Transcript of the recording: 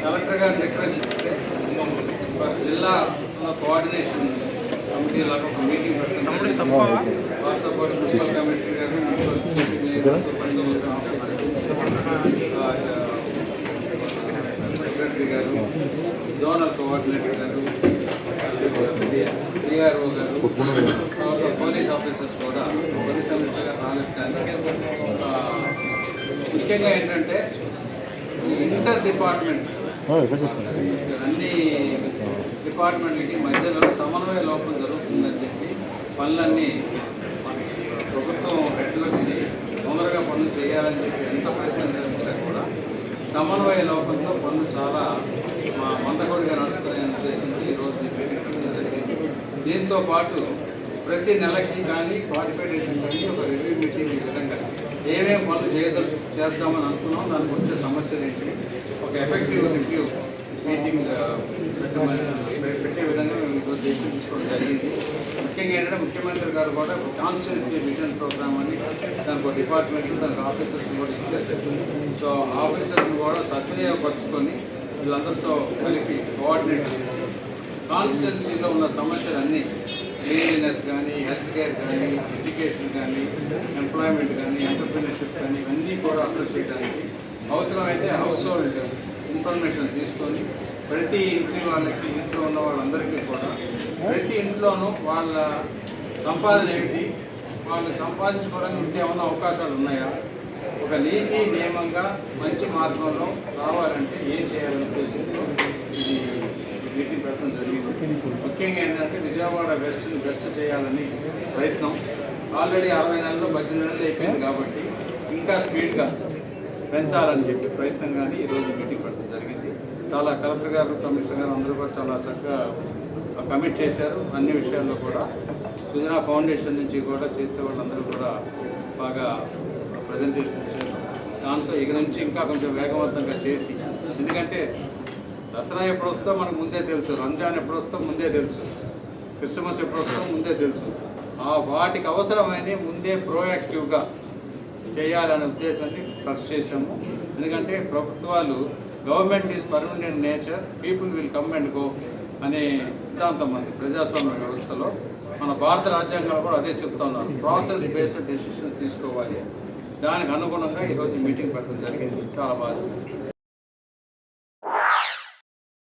Collector గారిని request చేస్తే జిల్లా కోఆర్డినేషన్ కమిటీ లాగా ఒక మీటింగ్ పెడుతున్నాం. వారితో పాటు మున్సిపల్ కమిషనర్ గారు, సెక్రటరీ గారు, జోనల్ కోఆర్డినేటర్ గారు, డిఆర్ఓ గారు, తర్వాత పోలీస్ ఆఫీసర్స్ కూడా పోలీస్ కమిషనర్ గారు రాలేదు. ముఖ్యంగా ఏంటంటే ఈ ఇంటర్ డిపార్ట్మెంట్ అన్ని డిపార్ట్మెంట్లకి మధ్యలో సమన్వయ లోపం జరుగుతుందని చెప్పి పనులన్నీ ప్రభుత్వం హెడ్లకి తొందరగా పనులు చేయాలని చెప్పి ఎంత ప్రయత్నం చేస్తే కూడా సమన్వయ లోపంతో పనులు చాలా మందకొడిగా నడుస్తున్నాయని ఉద్దేశంతో ఈరోజు మీటింగ్ జరిగింది. దీంతో పాటు ప్రతి నెలకి కానీ క్వాలిఫికేషన్ కానీ ఒక రివ్యూ మీటింగ్ ఈ విధంగా ఏమేమి పనులు చేద్దామని అనుకున్నాం, దానికి వచ్చే సమస్యలు ఏంటి, ఒక ఎఫెక్టివ్ రివ్యూ మీటింగ్ పెట్టే విధంగా మేము ఈరోజు దేశం తీసుకోవడం జరిగింది. ముఖ్యంగా ఏంటంటే ముఖ్యమంత్రి గారు కూడా కాన్స్టిట్యున్సీ విజన్ ప్రోగ్రామ్ అని దానికి ఒక డిపార్ట్మెంట్, దానికి ఆఫీసర్స్ని కూడా ఇచ్చారు. సో ఆఫీసర్స్ని కూడా సద్వినియోగపరుచుకొని వీళ్ళందరితో కలిపి కోఆర్డినేట్ చేసి కాన్స్టిట్యున్సీలో ఉన్న సమస్యలన్నీ క్లీన్లీనెస్ కానీ, హెల్త్ కేర్ కానీ, ఎడ్యుకేషన్ కానీ, ఎంప్లాయ్మెంట్ కానీ, ఎంటర్ప్రినర్షిప్ కానీ ఇవన్నీ కూడా అడ్రస్ చేయడానికి అవసరమైతే హౌస్ హోల్డ్ ఇన్ఫర్మేషన్ తీసుకొని ప్రతి ఇంటి వాళ్ళకి, ఇంట్లో ఉన్న వాళ్ళందరికీ కూడా ప్రతి ఇంట్లోనూ వాళ్ళ సంపాదన ఏంటి, వాళ్ళు సంపాదించుకోవడానికి ఇంకేమన్నా అవకాశాలు ఉన్నాయా, ఒక నీతి నియమంగా మంచి మార్గంలో రావాలంటే ఏం చేయాలనే ఉద్దేశంతో ఇది మీటింగ్ పెట్టడం జరిగింది. ముఖ్యంగా ఏంటంటే విజయవాడ బెస్ట్ చేయాలని ప్రయత్నం. ఆల్రెడీ 60 నెలలు 18 నెలలు అయిపోయింది కాబట్టి ఇంకా స్పీడ్గా పెంచాలని చెప్పి ప్రయత్నం కానీ ఈరోజు మీటింగ్ పెట్టడం జరిగింది. చాలా కలెక్టర్ గారు, కమిషనర్ గారు అందరూ కూడా చాలా చక్కగా కమిట్ చేశారు. అన్ని విషయాల్లో కూడా సుజనా ఫౌండేషన్ నుంచి కూడా చేసే వాళ్ళందరూ కూడా బాగా ప్రజెంటేషన్ ఇచ్చారు. దాంతో ఇక నుంచి ఇంకా కొంచెం వేగవంతంగా చేసి, ఎందుకంటే దసరా ఎప్పుడు వస్తుందో మనకు ముందే తెలుసు, రంజాన్ ఎప్పుడు వస్తుందో ముందే తెలుసు, క్రిస్మస్ ఎప్పుడు వస్తుందో ముందే తెలుసు. వాటికి అవసరమైన ముందే ప్రోయాక్టివ్గా చేయాలనే ఉద్దేశాన్ని ఫస్ట్ చేశాము. ఎందుకంటే ప్రభుత్వాలు government is permanent nature, people will come and go అనే సిద్ధాంతం ఉంది ప్రజాస్వామ్య వ్యవస్థలో. మన భారత రాజ్యాంగంలో కూడా అదే చెప్తున్నారు, ప్రాసెస్ బేస్డ్ డెసిషన్ తీసుకోవాలి. దానికి అనుగుణంగా ఈరోజు మీటింగ్ పెట్టడం జరిగింది. చాలా బాగా